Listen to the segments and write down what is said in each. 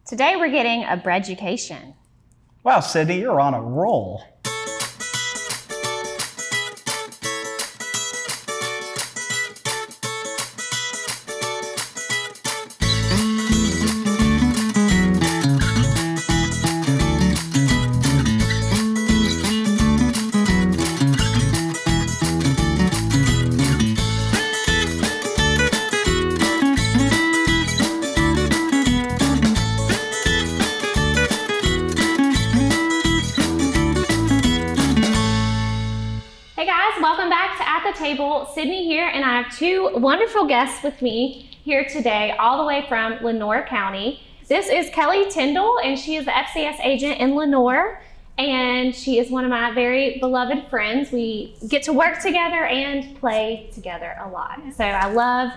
Today we're getting a breaducation. Wow, Sydney, you're on a roll. Welcome back to At the Table. Sydney here, and I have two wonderful guests with me here today, all the way from Lenoir County. This is Kelly Tyndall, and she is the FCS agent in Lenoir, and she is one of my very beloved friends. We get to work together and play together a lot. So I love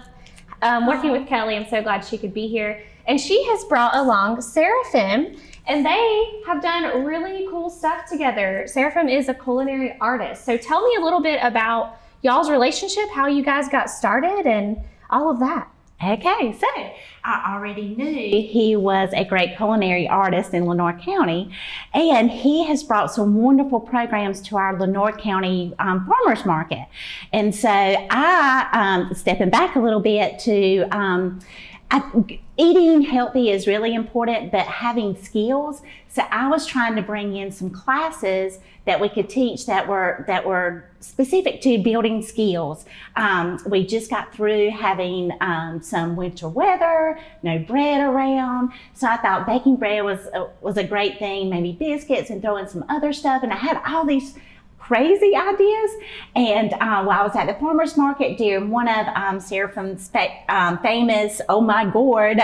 working with Kelly. I'm so glad she could be here. And she has brought along Seraphim, and they have done really cool stuff together. Seraphim is a culinary artist. So tell me a little bit about y'all's relationship, how you guys got started, and all of that. Okay, so I already knew he was a great culinary artist in Lenoir County, and he has brought some wonderful programs to our Lenoir County farmers market. And so I, stepping back a little bit to, eating healthy is really important, but having skills. So I was trying to bring in some classes that we could teach that were specific to building skills. We just got through having some winter weather, no bread around. So I thought baking bread was a great thing, maybe biscuits and throwing some other stuff. And I had all these crazy ideas. And while I was at the farmer's market during one of Seraphim's famous, oh my gourd,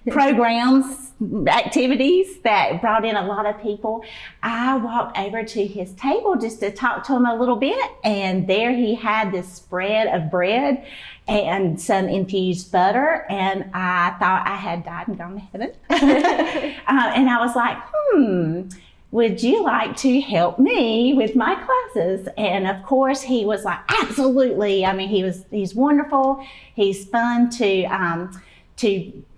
programs, activities that brought in a lot of people, I walked over to his table just to talk to him a little bit. And there he had this spread of bread and some infused butter. And I thought I had died and gone to heaven. And I was like, would you like to help me with my classes? And of course he was like, absolutely. I mean, he's wonderful. He's fun to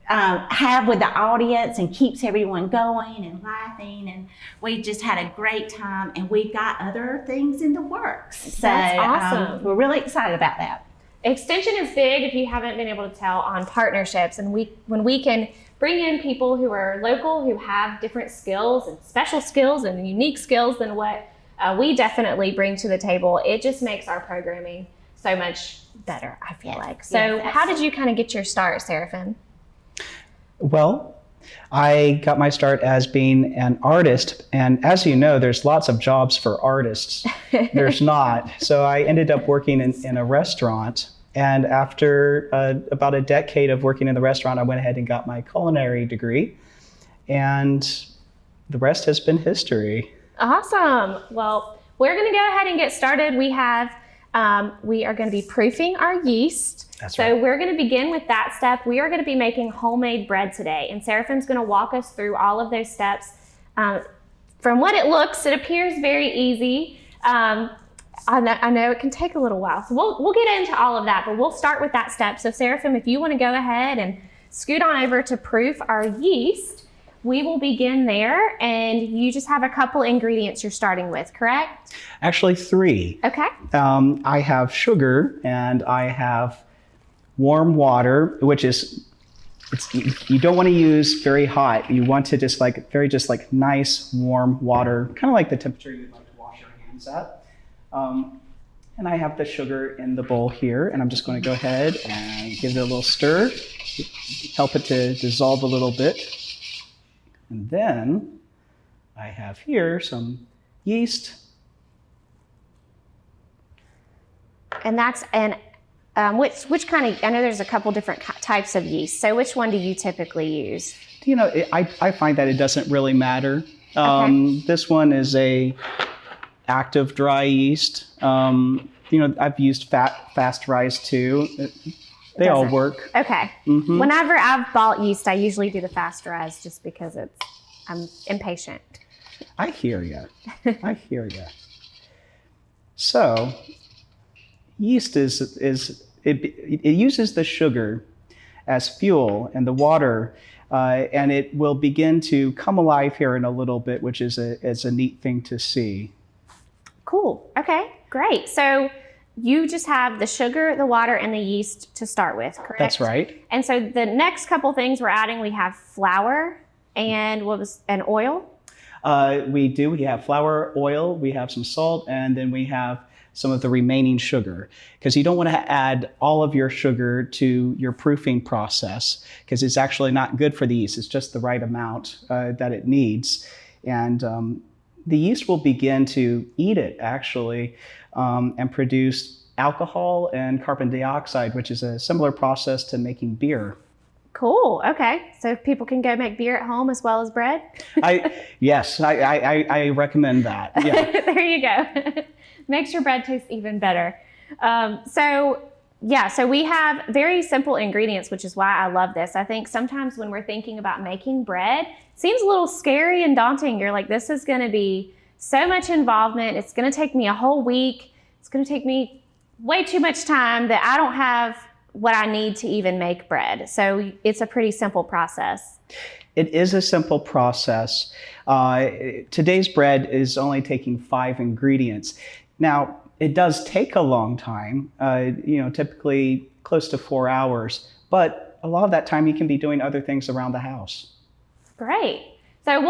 have with the audience and keeps everyone going and laughing. And we just had a great time, and we've got other things in the works. So that's awesome. We're really excited about that. Extension is big, if you haven't been able to tell, on partnerships. And when we can bring in people who are local, who have different skills and special skills and unique skills than what we definitely bring to the table, it just makes our programming so much better, I feel like. So how did you kind of get your start, Seraphim? Well, I got my start as being an artist, and as you know, there's lots of jobs for artists. There's not. So I ended up working in a restaurant, and after about a decade of working in the restaurant, I went ahead and got my culinary degree, and the rest has been history. Awesome. Well, we're going to go ahead and get started. We are going to be proofing our yeast. That's so right. We're going to begin with that step. We are going to be making homemade bread today, and Seraphim's going to walk us through all of those steps. From what it looks, it appears very easy. I know it can take a little while, so we'll get into all of that, but we'll start with that step. So Seraphim, if you want to go ahead and scoot on over to proof our yeast, we will begin there, and you just have a couple ingredients you're starting with, correct? Actually, 3. Okay. I have sugar, and I have warm water, which is, you don't want to use very hot. You want to just like nice warm water, kind of like the temperature you'd like to wash your hands at. And I have the sugar in the bowl here, and I'm just going to go ahead and give it a little stir, help it to dissolve a little bit. And then I have here some yeast. And which kind of, I know there's a couple different types of yeast, so which one do you typically use? You know, I find that it doesn't really matter. Okay. This one is a active dry yeast. I've used fast rise too. They all work. Okay. Mm-hmm. Whenever I've bought yeast, I usually do the fast rise just because I'm impatient. I hear you. So, yeast it uses the sugar as fuel, and the water And it will begin to come alive here in a little bit, which is a neat thing to see. Cool. Okay, great. So you just have the sugar, the water, and the yeast to start with, correct? That's right. And so the next couple things we're adding, we have flour and oil? We have flour, oil, we have some salt, and then we have some of the remaining sugar, because you don't want to add all of your sugar to your proofing process, because it's actually not good for the yeast. It's just the right amount that it needs. And the yeast will begin to eat it, actually, and produce alcohol and carbon dioxide, which is a similar process to making beer. Cool. Okay. So people can go make beer at home as well as bread? Yes, I recommend that. Yeah. There you go. Makes your bread taste even better. So we have very simple ingredients, which is why I love this. I think sometimes when we're thinking about making bread, it seems a little scary and daunting. You're like, this is going to be so much involvement. It's going to take me a whole week. It's going to take me way too much time that I don't have what I need to even make bread. So it's a pretty simple process. It is a simple process. Today's bread is only taking 5 ingredients. Now, it does take a long time, typically close to 4 hours, but a lot of that time you can be doing other things around the house. Great. So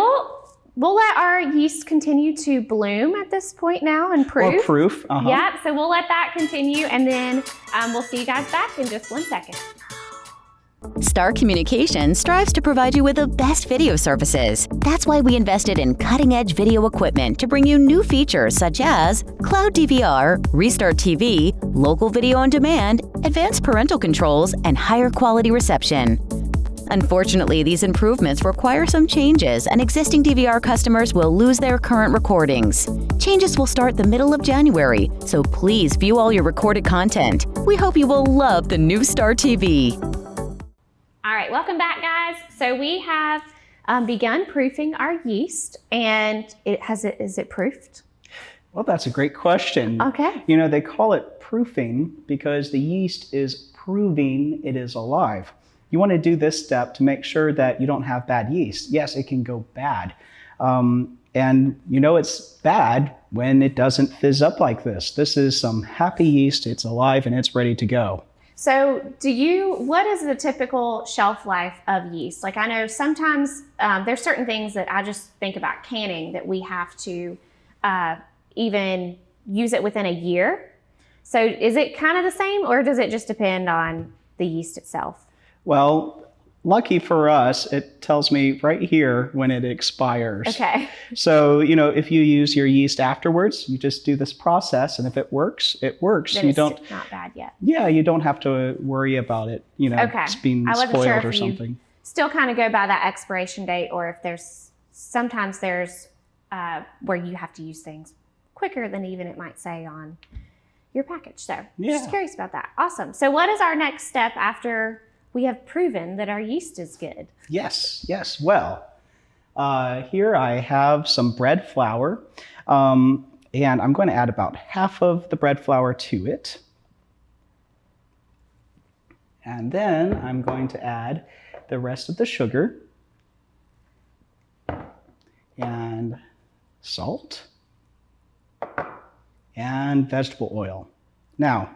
we'll let our yeast continue to bloom at this point now and proof. Or proof. Uh-huh. Yeah, so we'll let that continue, and then we'll see you guys back in just 1 second. Star Communications strives to provide you with the best video services. That's why we invested in cutting-edge video equipment to bring you new features such as Cloud DVR, Restart TV, local video on demand, advanced parental controls, and higher quality reception. Unfortunately, these improvements require some changes, and existing DVR customers will lose their current recordings. Changes will start the middle of January, so please view all your recorded content. We hope you will love the new Star TV. All right, welcome back, guys. So we have begun proofing our yeast, and is it proofed? Well, that's a great question. Okay. They call it proofing because the yeast is proving it is alive. You want to do this step to make sure that you don't have bad yeast. Yes, it can go bad. And it's bad when it doesn't fizz up like this. This is some happy yeast. It's alive and it's ready to go. So what is the typical shelf life of yeast? Like, I know sometimes there's certain things that I just think about canning that we have to even use it within a year. So is it kind of the same, or does it just depend on the yeast itself? Well, lucky for us, it tells me right here when it expires. Okay. So, if you use your yeast afterwards, you just do this process, and if it works, it works. Then it's not bad yet. Yeah, you don't have to worry about it, okay. It's being spoiled or something. Still kind of go by that expiration date, or if sometimes there's where you have to use things quicker than even it might say on your package. So just curious about that. Awesome. So what is our next step after we have proven that our yeast is good? Yes. Well, here I have some bread flour, and I'm going to add about half of the bread flour to it. And then I'm going to add the rest of the sugar and salt and vegetable oil. Now,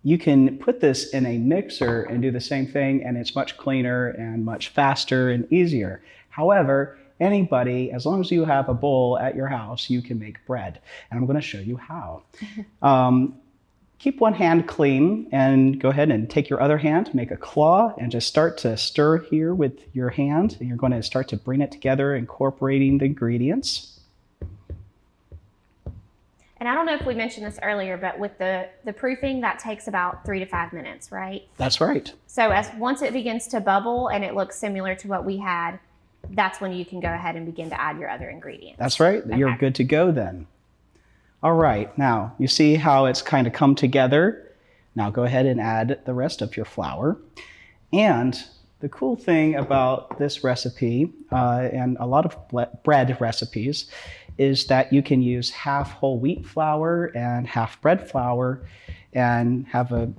you can put this in a mixer and do the same thing, and it's much cleaner and much faster and easier. However, anybody, as long as you have a bowl at your house, you can make bread. And I'm going to show you how. Keep one hand clean and go ahead and take your other hand, make a claw, and just start to stir here with your hand. And you're going to start to bring it together, incorporating the ingredients. And I don't know if we mentioned this earlier, but with the proofing, that takes about 3 to 5 minutes, right? That's right. So once it begins to bubble and it looks similar to what we had, that's when you can go ahead and begin to add your other ingredients. That's right. Okay. You're good to go then. All right. Now, you see how it's kind of come together. Now go ahead and add the rest of your flour. And the cool thing about this recipe, and a lot of bread recipes, is that you can use half whole wheat flour and half bread flour and have a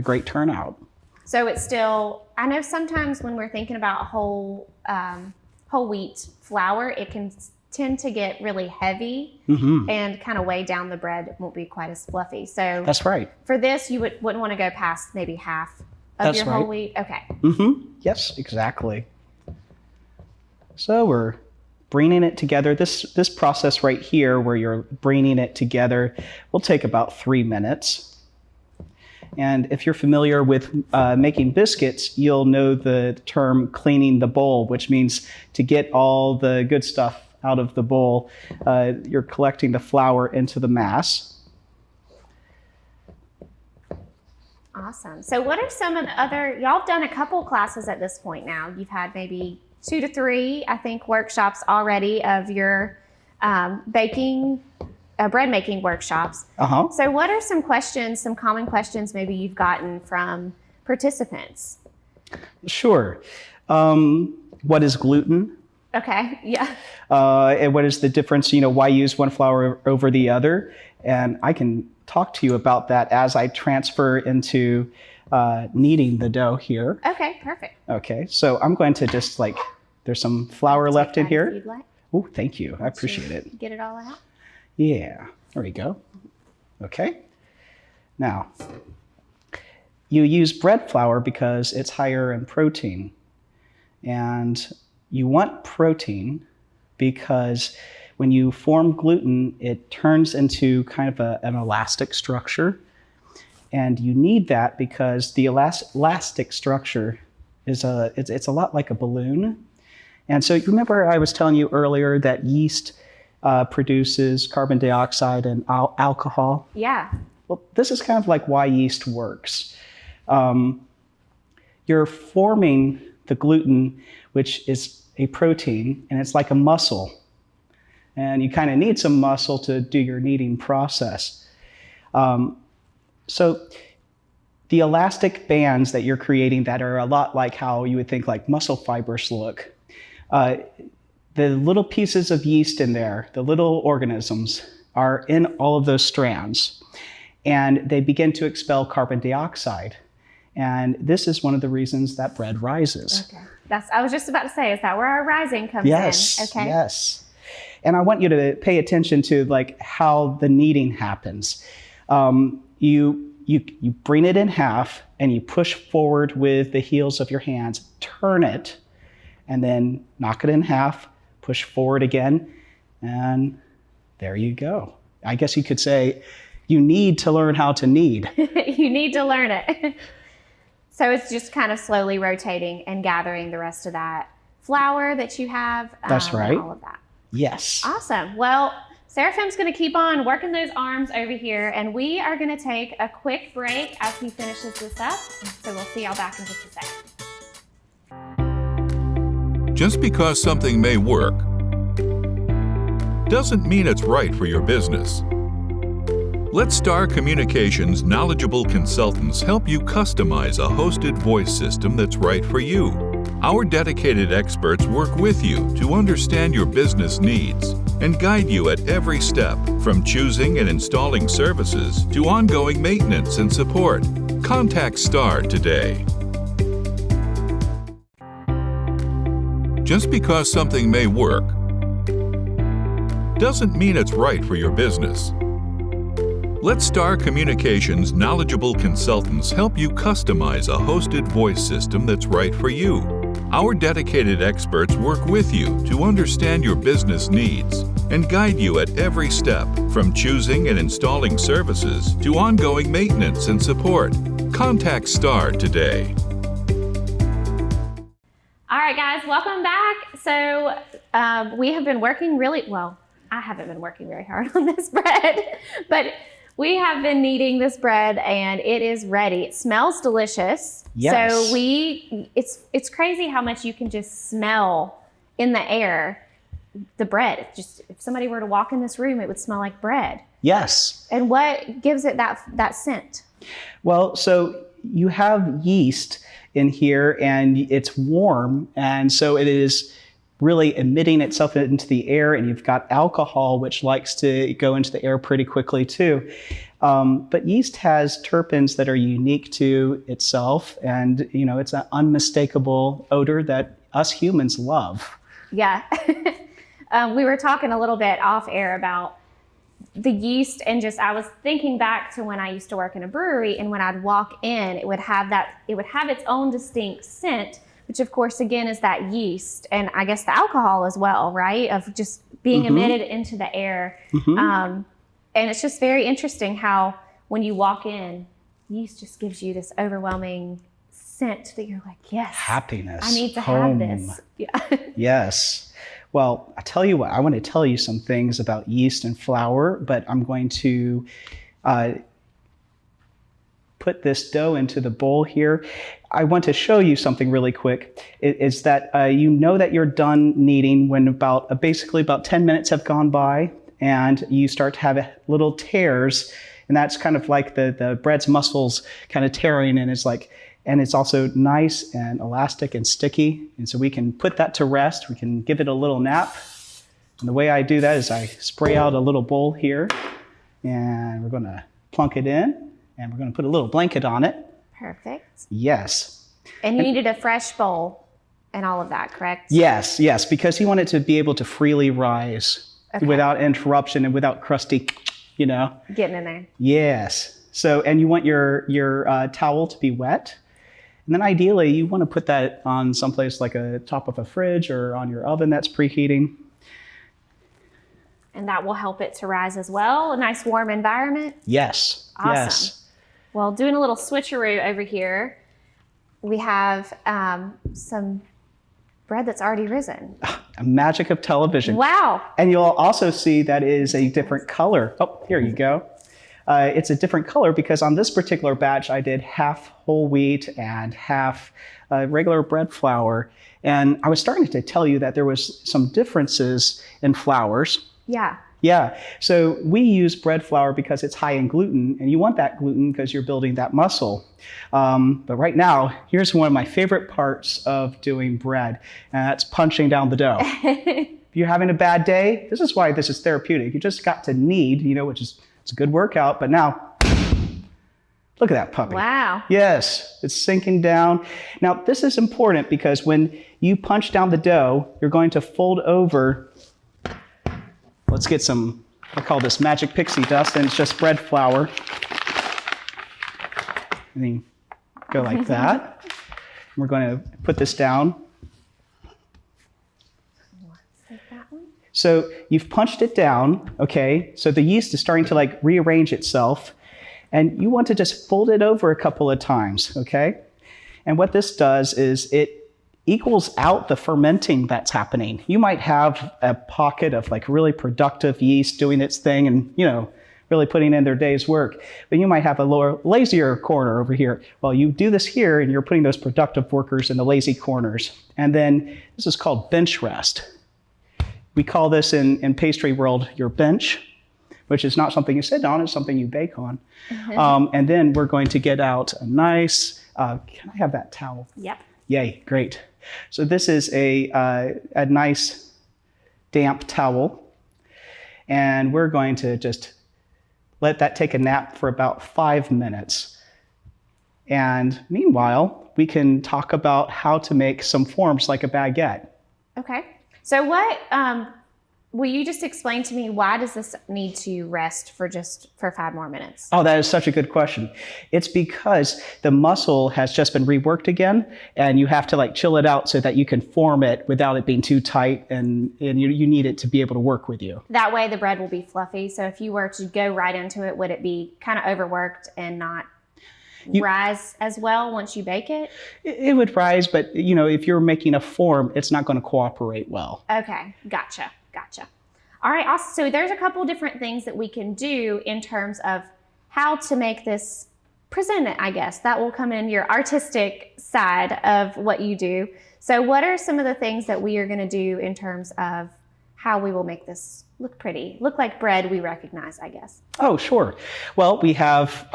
great turnout. So it's still, I know sometimes when we're thinking about whole wheat flour, it can tend to get really heavy and kind of weigh down the bread. It won't be quite as fluffy. So That's right. for this, you wouldn't want to go past maybe half of your whole wheat. Okay. Yes, exactly. So we're braining it together. This process right here, where you're braining it together, will take about 3 minutes. And if you're familiar with making biscuits, you'll know the term cleaning the bowl, which means to get all the good stuff out of the bowl, you're collecting the flour into the mass. Awesome. So what are some of the other, y'all have done a couple classes at this point now. You've had maybe 2 to 3, I think, workshops already of your baking, bread making workshops. So what are some questions, some common questions maybe you've gotten from participants? Sure. What is gluten? Okay, yeah. And what is the difference, why use one flour over the other? And I can talk to you about that as I transfer into kneading the dough here. Okay, perfect. Okay, so I'm going to just there's some flour left in here. If you'd like. Oh, thank you. I appreciate it. Get it all out. Yeah, there we go. Okay. Now, you use bread flour because it's higher in protein. And you want protein because when you form gluten, it turns into kind of an elastic structure. And you need that because the elastic structure is it's a lot like a balloon. And so you remember I was telling you earlier that yeast produces carbon dioxide and alcohol? Yeah. Well, this is kind of like why yeast works. You're forming the gluten, which is a protein, and it's like a muscle. And you kind of need some muscle to do your kneading process. So the elastic bands that you're creating that are a lot like how you would think like muscle fibers look, the little pieces of yeast in there, the little organisms, are in all of those strands. And they begin to expel carbon dioxide. And this is one of the reasons that bread rises. Okay. I was just about to say, is that where our rising comes in? Okay. Yes. And I want you to pay attention to how the kneading happens. You bring it in half and you push forward with the heels of your hands, turn it, and then knock it in half, push forward again, and there you go. I guess you could say you need to learn how to knead. You need to learn it. So it's just kind of slowly rotating and gathering the rest of that flour that you have. That's right. And all of that. Yes. Awesome. Well, Seraphim's going to keep on working those arms over here, and we are going to take a quick break as he finishes this up. So we'll see y'all back in just a second. Just because something may work doesn't mean it's right for your business. Let Star Communications' knowledgeable consultants help you customize a hosted voice system that's right for you. Our dedicated experts work with you to understand your business needs and guide you at every step, from choosing and installing services to ongoing maintenance and support. Contact Star today. Just because something may work doesn't mean it's right for your business. Let Star Communications' knowledgeable consultants help you customize a hosted voice system that's right for you. Our dedicated experts work with you to understand your business needs and guide you at every step, from choosing and installing services to ongoing maintenance and support. Contact Star today. All right, guys, welcome back. So we have been working I haven't been working very hard on this bread, but we have been kneading this bread and it is ready. It smells delicious. Yes. So it's crazy how much you can just smell in the air the bread. If somebody were to walk in this room, it would smell like bread. Yes. And what gives it that scent? Well, so you have yeast in here and it's warm, and so it is really emitting itself into the air, and you've got alcohol, which likes to go into the air pretty quickly too. But yeast has terpenes that are unique to itself, and it's an unmistakable odor that us humans love. Yeah. We were talking a little bit off air about the yeast, and I was thinking back to when I used to work in a brewery, and when I'd walk in, it would have its own distinct scent, which of course again is that yeast, and I guess the alcohol as well, right? Of just being emitted into the air. And it's just very interesting how when you walk in, yeast just gives you this overwhelming scent that you're like, yes, happiness. I need to home. have this. Yeah. Yes. Well, I tell you what, I want to tell you some things about yeast and flour, but I'm going to put this dough into the bowl here. I want to show you something really quick. Is that you know that you're done kneading when basically about 10 minutes have gone by, and you start to have little tears, and that's kind of like the bread's muscles kind of tearing, and it's also nice and elastic and sticky. And so we can put that to rest. We can give it a little nap. And the way I do that is I spray out a little bowl here, and we're going to plunk it in, and we're going to put a little blanket on it. Perfect. Yes. And you needed a fresh bowl and all of that, correct? Yes, because you want it to be able to freely rise without interruption and without crusty, Getting in there. Yes. So, and you want your towel to be wet. And then ideally, you want to put that on someplace like a top of a fridge or on your oven that's preheating. And that will help it to rise as well. A nice warm environment. Yes. Awesome. Yes. Well, doing a little switcheroo over here, we have some bread that's already risen. A magic of television. Wow. And you'll also see that it is a different color. Oh, here you go. It's a different color because on this particular batch, I did half whole wheat and half regular bread flour. And I was starting to tell you that there was some differences in flours. Yeah. Yeah. So we use bread flour because it's high in gluten, and you want that gluten because you're building that muscle. But right now, here's one of my favorite parts of doing bread, and that's punching down the dough. If you're having a bad day, this is why this is therapeutic. You just got to knead, which is it's a good workout, but now, look at that puppy. Wow. Yes, it's sinking down. Now, this is important because when you punch down the dough, you're going to fold over. Let's get some, I call this magic pixie dust, and it's just bread flour. And then go like that. And we're going to put this down. So you've punched it down, okay? So the yeast is starting to rearrange itself, and you want to just fold it over a couple of times, okay? And what this does is it equals out the fermenting that's happening. You might have a pocket of really productive yeast doing its thing and, really putting in their day's work. But you might have a lower, lazier corner over here. Well, you do this here and you're putting those productive workers in the lazy corners. And then this is called bench rest. We call this in pastry world your bench, which is not something you sit on, it's something you bake on. And then we're going to get out a nice, can I have that towel? Yep. Yay, great. So this is a nice damp towel, and we're going to just let that take a nap for about 5 minutes. And meanwhile, we can talk about how to make some forms like a baguette. Okay. So will you just explain to me, why does this need to rest for 5 more minutes? Oh, that is such a good question. It's because the muscle has just been reworked again, and you have to chill it out so that you can form it without it being too tight, and you need it to be able to work with you. That way the bread will be fluffy. So if you were to go right into it, would it be kind of overworked and not rise as well once you bake it? It would rise, but if you're making a form, it's not going to cooperate well. Okay, gotcha. All right, awesome. So there's a couple different things that we can do in terms of how to make this, present it, I guess. That will come in your artistic side of what you do. So what are some of the things that we are going to do in terms of how we will make this look pretty, look like bread we recognize, I guess? Oh, sure. Well, we have,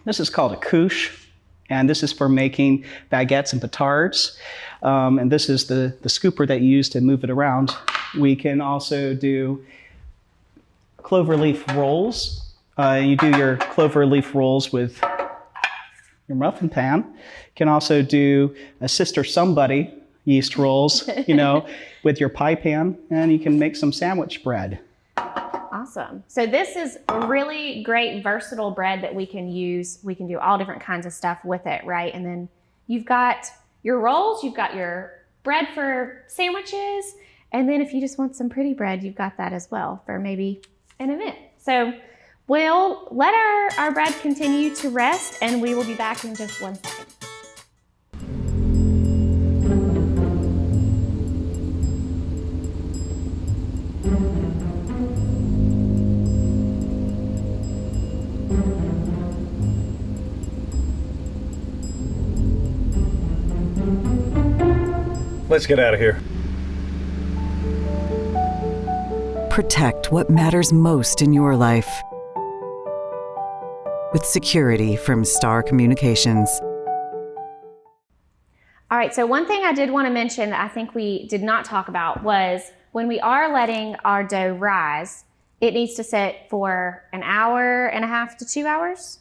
this is called a couche. And this is for making baguettes and petards. And this is the scooper that you use to move it around. We can also do clover leaf rolls. You do your clover leaf rolls with your muffin pan. You can also do a Sister Somebody yeast rolls, with your pie pan, and you can make some sandwich bread. Awesome. So this is a really great versatile bread that we can use. We can do all different kinds of stuff with it, right? And then you've got your rolls, you've got your bread for sandwiches, and then if you just want some pretty bread, you've got that as well for maybe an event. So we'll let our bread continue to rest, and we will be back in just 1 second. Let's get out of here. Protect what matters most in your life with security from Star Communications. All right, so one thing I did want to mention that I think we did not talk about was when we are letting our dough rise, it needs to sit for an hour and a half to 2 hours?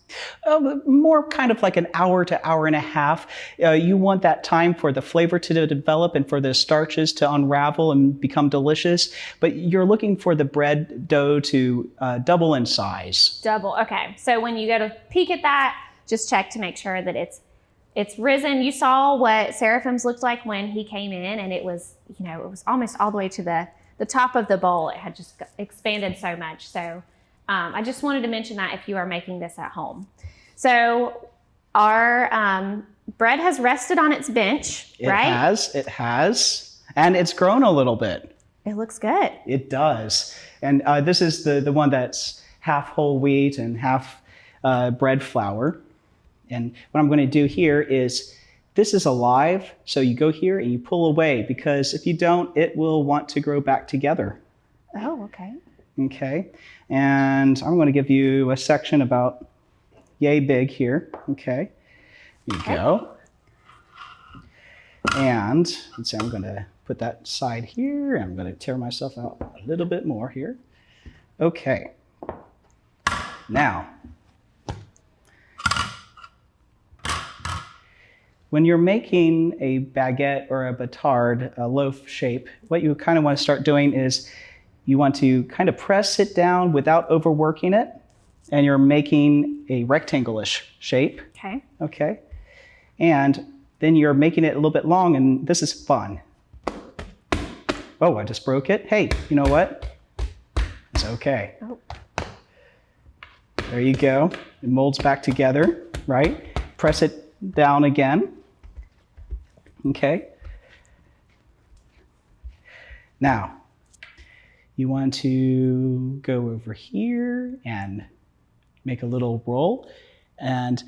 More kind of like an hour to hour and a half. You want that time for the flavor to develop and for the starches to unravel and become delicious. But you're looking for the bread dough to double in size. Double, okay. So when you go to peek at that, just check to make sure that it's risen. You saw what Seraphim's looked like when he came in, and it was, it was almost all the way to the top of the bowl. It had just expanded so much. So I just wanted to mention that if you are making this at home. So our bread has rested on its bench, right? It has. And it's grown a little bit. It looks good. It does. And this is the one that's half whole wheat and half bread flour. And what I'm going to do here is, this is alive, so you go here and you pull away, because if you don't, it will want to grow back together. Oh, okay. Okay, and I'm going to give you a section about yay big here. Okay, here you go. And let's see, I'm going to put that side here. I'm going to tear myself out a little bit more here. Okay, now, when you're making a baguette or a batard, a loaf shape, what you kind of want to start doing is you want to kind of press it down without overworking it, and you're making a rectangle-ish shape. Okay. Okay. And then you're making it a little bit long, and this is fun. Oh, I just broke it. Hey, you know what? It's okay. Oh. There you go. It molds back together, right? Press it down again. Okay. Now, you want to go over here and make a little roll and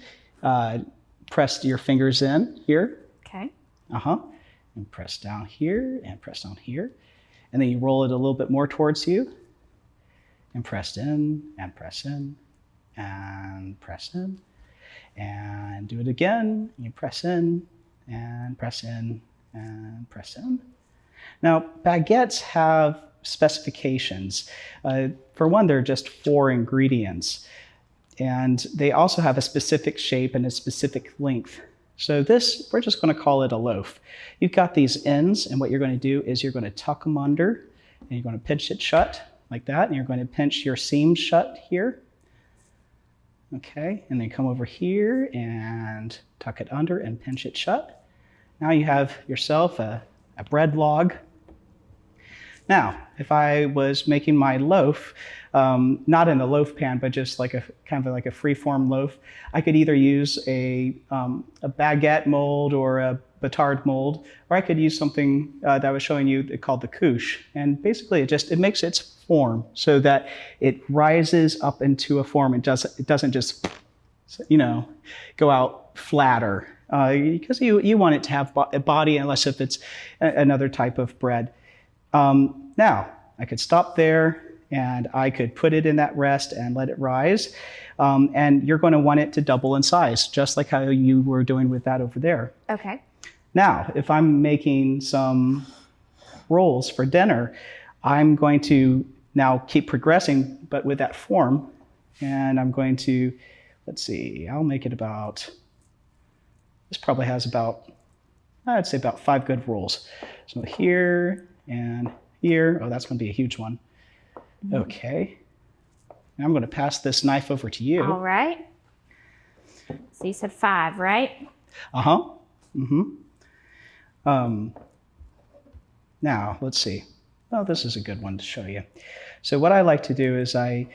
press your fingers in here. Okay. And press down here and press down here. And then you roll it a little bit more towards you and press in and press in and press in. And do it again. You press in and press in and press in. Now, baguettes have specifications. For one, they're just 4 ingredients. And they also have a specific shape and a specific length. So this, we're just going to call it a loaf. You've got these ends, and what you're going to do is you're going to tuck them under, and you're going to pinch it shut like that, and you're going to pinch your seam shut here. Okay, and then come over here and tuck it under and pinch it shut. Now you have yourself a bread log. Now, if I was making my loaf, not in a loaf pan, but just like a kind of like a free-form loaf, I could either use a baguette mold or a batard mold, or I could use something that I was showing you called the couche. And basically, it makes its form so that it rises up into a form. It doesn't just, go out flatter, because you want it to have a body, unless if it's another type of bread. Now, I could stop there and I could put it in that rest and let it rise. And you're going to want it to double in size, just like how you were doing with that over there. Okay. Now, if I'm making some rolls for dinner, I'm going to now keep progressing, but with that form. And I'm going to, let's see, I'll make it about, this probably has about, I'd say about 5 good rolls. So here and here, oh, that's going to be a huge one. Okay. Now I'm going to pass this knife over to you. All right. So you said 5, right? Uh-huh. Now, let's see. Oh, this is a good one to show you. So what I like to do is I'm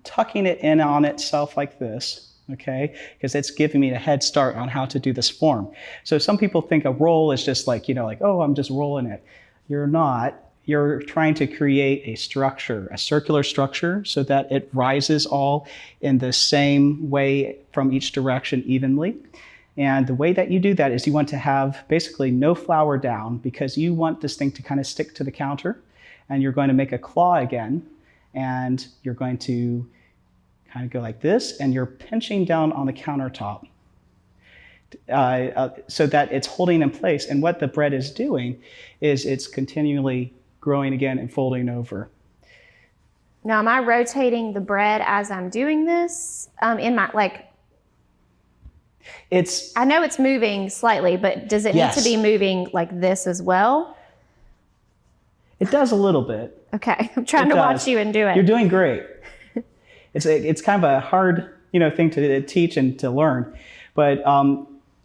tucking it in on itself like this, okay? Because it's giving me a head start on how to do this form. So some people think a roll is just like, like, oh, I'm just rolling it. You're not. You're trying to create a structure, a circular structure, so that it rises all in the same way from each direction evenly. And the way that you do that is you want to have basically no flour down, because you want this thing to kind of stick to the counter. And you're going to make a claw again, and you're going to kind of go like this, and you're pinching down on the countertop so that it's holding in place. And what the bread is doing is it's continually growing again and folding over. Now, am I rotating the bread as I'm doing this? In my, I know it's moving slightly, but does it need to be moving like this as well? It does a little bit. Okay, I'm trying to watch you and do it. You're doing great. It's kind of a hard thing to teach and to learn, but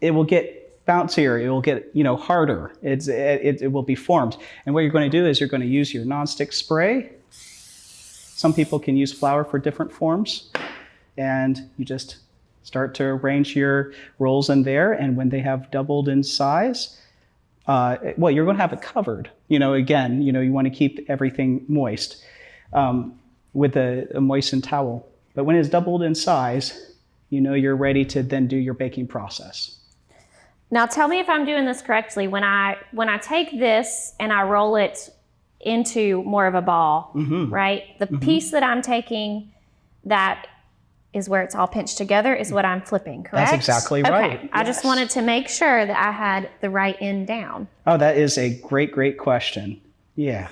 it will get bouncier, it will get harder, it will be formed. And what you're going to do is you're going to use your nonstick spray. Some people can use flour for different forms, and you just start to arrange your rolls in there, and when they have doubled in size, well, you're going to have it covered. Again, you want to keep everything moist with a moistened towel. But when it's doubled in size, you're ready to then do your baking process. Now tell me if I'm doing this correctly. When I take this and I roll it into more of a ball, right? The piece that I'm taking, that is where it's all pinched together, is what I'm flipping, correct? That's exactly right. Okay. I just wanted to make sure that I had the right end down. Oh, that is a great, great question. Yeah.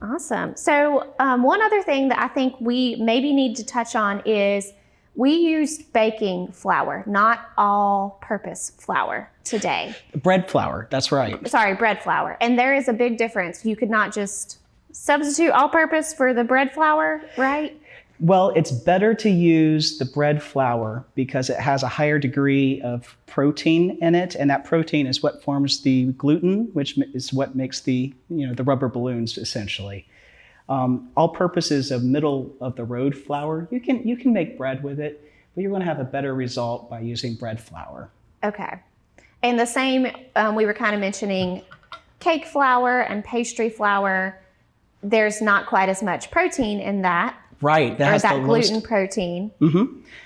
Awesome. So one other thing that I think we maybe need to touch on is we use baking flour, not all-purpose flour today. Bread flour, that's right. Sorry, bread flour. And there is a big difference. You could not just substitute all-purpose for the bread flour, right? Well, it's better to use the bread flour because it has a higher degree of protein in it, and that protein is what forms the gluten, which is what makes the rubber balloons essentially. All-purpose is a middle-of-the-road flour. You can make bread with it, but you're going to have a better result by using bread flour. Okay. And the same, we were kind of mentioning cake flour and pastry flour. There's not quite as much protein in that. Right. That has that gluten protein.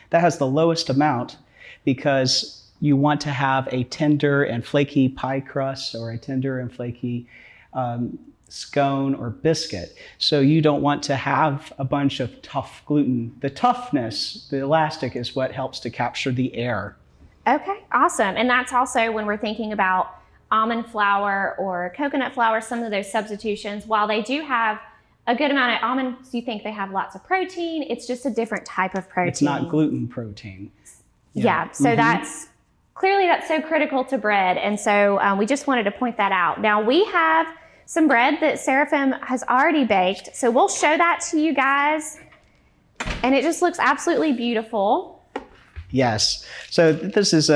That has the lowest amount because you want to have a tender and flaky pie crust or a tender and flaky scone or biscuit. So you don't want to have a bunch of tough gluten. The toughness, the elastic, is what helps to capture the air. Okay, awesome. And that's also when we're thinking about almond flour or coconut flour, some of those substitutions, while they do have a good amount of almonds, you think they have lots of protein, it's just a different type of protein. It's not gluten protein. Yeah, so that's so critical to bread. And so we just wanted to point that out. Now we have some bread that Seraphim has already baked. So we'll show that to you guys. And it just looks absolutely beautiful. Yes. So this is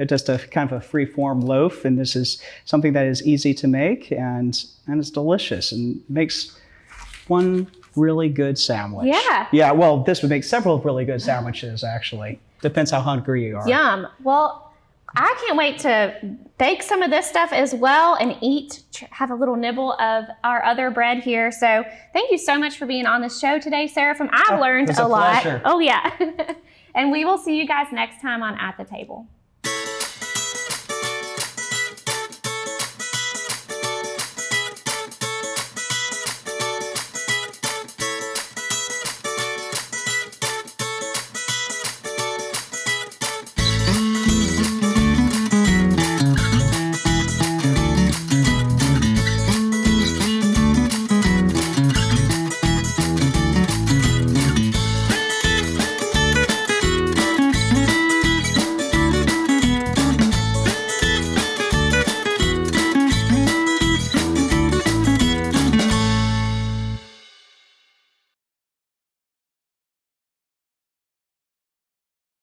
just a kind of a free-form loaf, and this is something that is easy to make, and it's delicious and makes one really good sandwich. Yeah. Yeah, well, this would make several really good sandwiches, actually. Depends how hungry you are. Yum. Well, I can't wait to bake some of this stuff as well and have a little nibble of our other bread here. So thank you so much for being on the show today, Seraphim. I've learned a lot. Pleasure. Oh, yeah. And we will see you guys next time on At the Table.